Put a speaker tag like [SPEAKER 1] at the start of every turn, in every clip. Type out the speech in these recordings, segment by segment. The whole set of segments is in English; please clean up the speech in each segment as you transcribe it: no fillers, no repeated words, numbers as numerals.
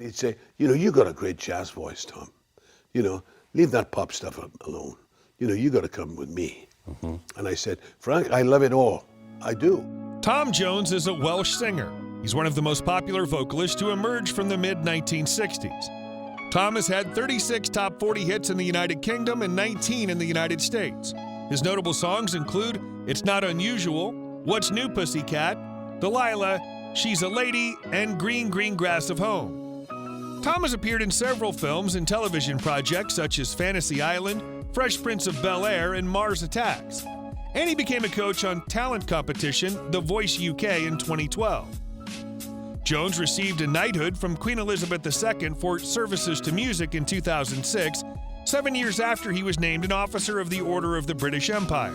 [SPEAKER 1] He'd say, you got a great jazz voice, Tom. Leave that pop stuff alone. You got to come with me. Mm-hmm. And I said, Frank, I love it all. I do.
[SPEAKER 2] Tom Jones is a Welsh singer. He's one of the most popular vocalists to emerge from the mid-1960s. Tom has had 36 top 40 hits in the United Kingdom and 19 in the United States. His notable songs include It's Not Unusual, What's New Pussycat, Delilah, She's a Lady, and Green Green Grass of Home. Tom has appeared in several films and television projects such as Fantasy Island, Fresh Prince of Bel-Air, and Mars Attacks. And he became a coach on talent competition The Voice UK in 2012. Jones received a knighthood from Queen Elizabeth II for services to music in 2006, 7 years after he was named an officer of the Order of the British Empire.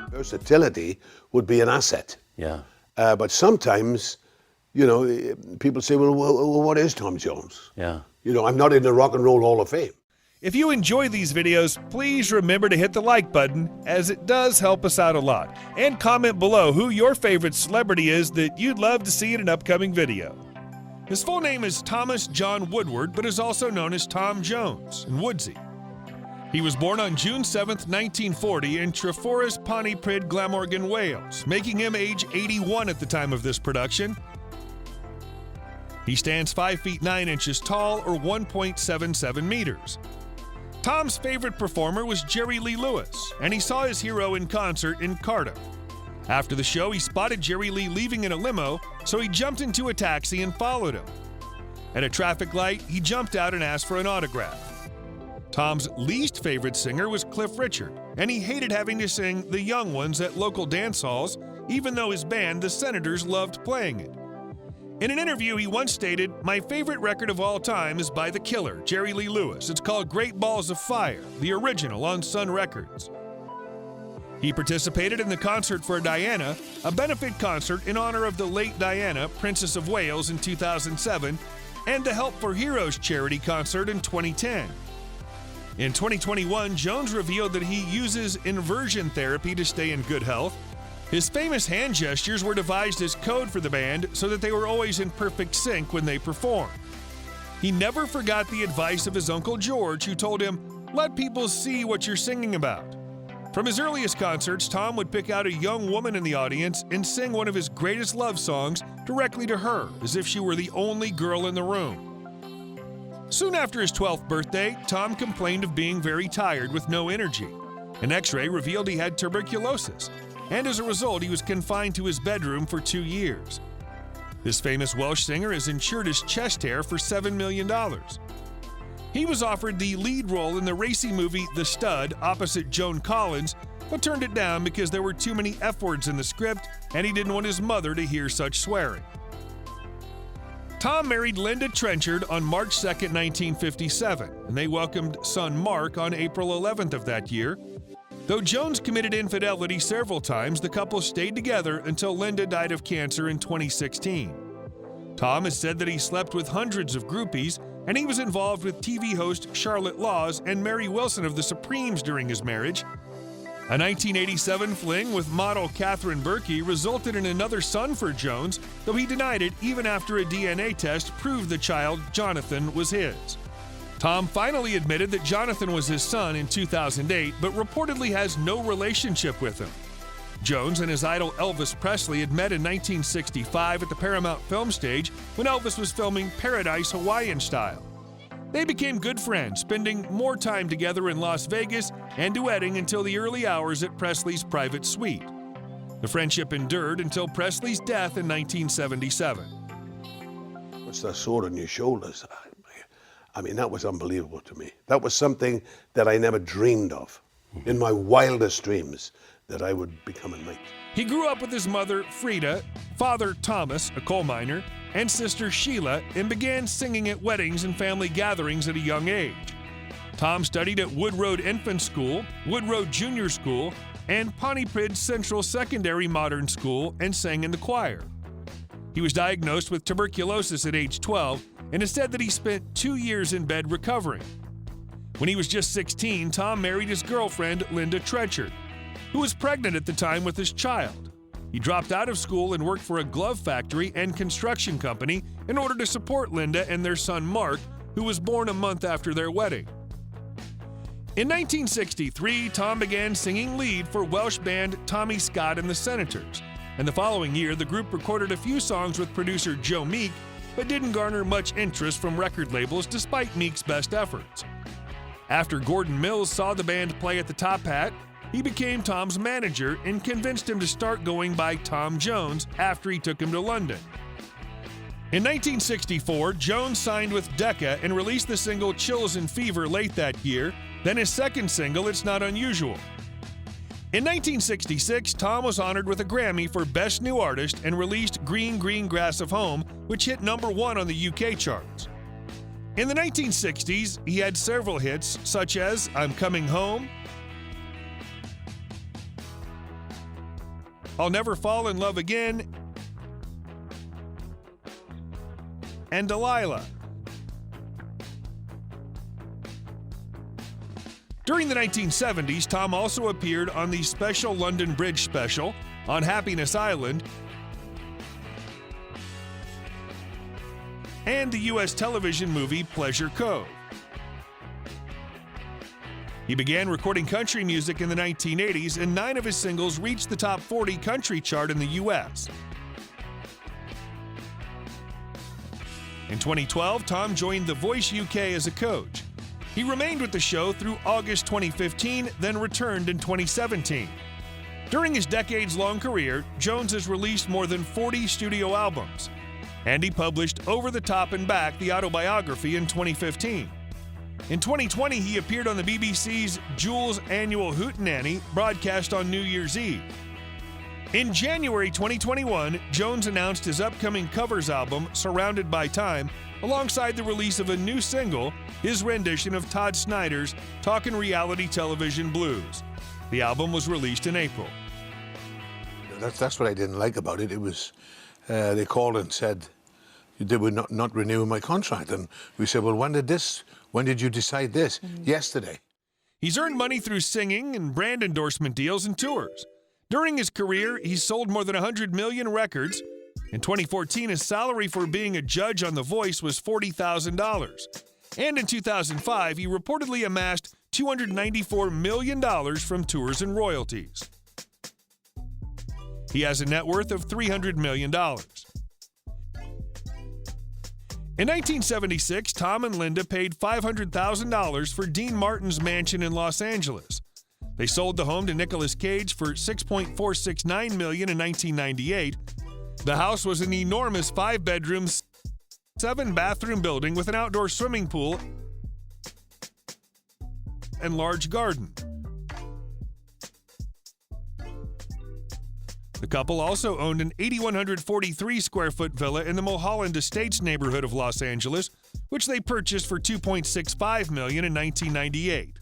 [SPEAKER 1] Versatility would be an asset.
[SPEAKER 3] Yeah.
[SPEAKER 1] But sometimes, people say, well, what is Tom Jones?
[SPEAKER 3] Yeah.
[SPEAKER 1] I'm not in the Rock and Roll Hall of Fame.
[SPEAKER 2] If you enjoy these videos, please remember to hit the like button, as it does help us out a lot. And comment below who your favorite celebrity is that you'd love to see in an upcoming video. His full name is Thomas John Woodward, but is also known as Tom Jones and Woodsy. He was born on June 7, 1940 in Treforys, Pontypridd, Glamorgan, Wales, making him age 81 at the time of this production. He stands 5 feet 9 inches tall, or 1.77 meters. Tom's favorite performer was Jerry Lee Lewis, and he saw his hero in concert in Cardiff. After the show, he spotted Jerry Lee leaving in a limo, so he jumped into a taxi and followed him. At a traffic light, he jumped out and asked for an autograph. Tom's least favorite singer was Cliff Richard, and he hated having to sing The Young Ones at local dance halls, even though his band, The Senators, loved playing it. In an interview, he once stated, "My favorite record of all time is by The Killer, Jerry Lee Lewis. It's called Great Balls of Fire, the original on Sun Records." He participated in the Concert for Diana, a benefit concert in honor of the late Diana, Princess of Wales, in 2007, and the Help for Heroes charity concert in 2010. In 2021, Jones revealed that he uses inversion therapy to stay in good health. His famous hand gestures were devised as code for the band so that they were always in perfect sync when they performed. He never forgot the advice of his Uncle George, who told him, "Let people see what you're singing about." From his earliest concerts, Tom would pick out a young woman in the audience and sing one of his greatest love songs directly to her, as if she were the only girl in the room. Soon after his 12th birthday, Tom complained of being very tired with no energy. An X-ray revealed he had tuberculosis, and as a result, he was confined to his bedroom for 2 years. This famous Welsh singer has insured his chest hair for $7 million. He was offered the lead role in the racy movie The Stud opposite Joan Collins, but turned it down because there were too many F-words in the script and he didn't want his mother to hear such swearing. Tom married Linda Trenchard on March 2, 1957, and they welcomed son Mark on April 11th of that year. Though Jones committed infidelity several times, the couple stayed together until Linda died of cancer in 2016. Tom has said that he slept with hundreds of groupies, and he was involved with TV host Charlotte Laws and Mary Wilson of the Supremes during his marriage. A 1987 fling with model Catherine Berkey resulted in another son for Jones, though he denied it even after a DNA test proved the child, Jonathan, was his. Tom finally admitted that Jonathan was his son in 2008, but reportedly has no relationship with him. Jones and his idol Elvis Presley had met in 1965 at the Paramount Film Stage when Elvis was filming Paradise Hawaiian Style. They became good friends, spending more time together in Las Vegas and duetting until the early hours at Presley's private suite. The friendship endured until Presley's death in 1977.
[SPEAKER 1] What's that sword on your shoulders? I mean, that was unbelievable to me. That was something that I never dreamed of in my wildest dreams, that I would become a knight.
[SPEAKER 2] He grew up with his mother, Frida, father, Thomas, a coal miner, and sister, Sheila, and began singing at weddings and family gatherings at a young age. Tom studied at Wood Road Infant School, Wood Road Junior School, and Pontypridd Central Secondary Modern School, and sang in the choir. He was diagnosed with tuberculosis at age 12 and has said that he spent 2 years in bed recovering. When he was just 16, Tom married his girlfriend, Linda Trenchard, who was pregnant at the time with his child. He dropped out of school and worked for a glove factory and construction company in order to support Linda and their son Mark, who was born a month after their wedding. In 1963, Tom began singing lead for Welsh band Tommy Scott and the Senators, and the following year the group recorded a few songs with producer Joe Meek, but didn't garner much interest from record labels despite Meek's best efforts. After Gordon Mills saw the band play at the Top Hat, he became Tom's manager and convinced him to start going by Tom Jones after he took him to London. In 1964, Jones signed with Decca and released the single Chills and Fever late that year, then his second single, It's Not Unusual. In 1966, Tom was honored with a Grammy for Best New Artist and released Green Green Grass of Home, which hit #1 on the UK charts. In the 1960s, he had several hits such as I'm Coming Home, I'll Never Fall in Love Again, and Delilah. During the 1970s, Tom also appeared on the Special London Bridge special, on Happiness Island, and the U.S. television movie Pleasure Cove. He began recording country music in the 1980s, and 9 of his singles reached the top 40 country chart in the U.S. In 2012, Tom joined The Voice UK as a coach. He remained with the show through August 2015, then returned in 2017. During his decades-long career, Jones has released more than 40 studio albums, and he published Over the Top and Back, the autobiography, in 2015. In 2020, he appeared on the BBC's Jules' annual Hootenanny, broadcast on New Year's Eve. In January 2021, Jones announced his upcoming covers album, Surrounded by Time, alongside the release of a new single, his rendition of Todd Snider's Talkin' Reality Television Blues. The album was released in April.
[SPEAKER 1] That's what I didn't like about it. It was, they called and said they would not renew my contract. And we said, well, when did you decide this? Yesterday.
[SPEAKER 2] He's earned money through singing and brand endorsement deals and tours. During his career, he's sold more than 100 million records. In 2014, his salary for being a judge on The Voice was $40,000. And in 2005, he reportedly amassed $294 million from tours and royalties. He has a net worth of $300 million. In 1976, Tom and Linda paid $500,000 for Dean Martin's mansion in Los Angeles. They sold the home to Nicolas Cage for $6.469 million in 1998. The house was an enormous 5-bedroom, 7-bathroom building with an outdoor swimming pool and large garden. The couple also owned an 8,143-square-foot villa in the Mulholland Estates neighborhood of Los Angeles, which they purchased for $2.65 million in 1998.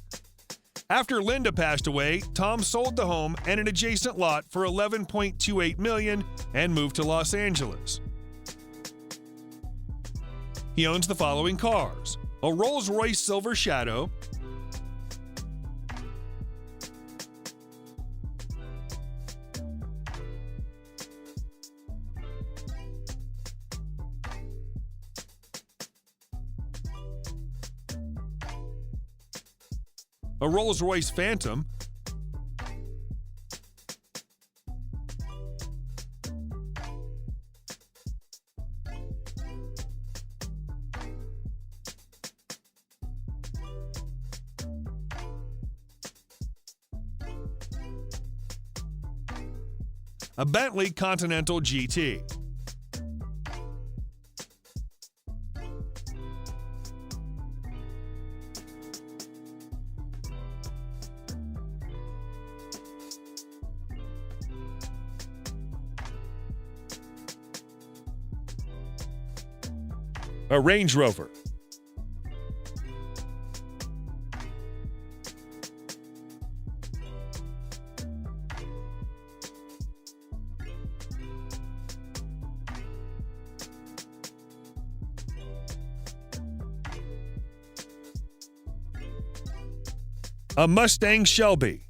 [SPEAKER 2] After Linda passed away, Tom sold the home and an adjacent lot for $11.28 million and moved to Los Angeles. He owns the following cars: a Rolls-Royce Silver Shadow, a Rolls-Royce Phantom, a Bentley Continental GT, a Range Rover, a Mustang Shelby,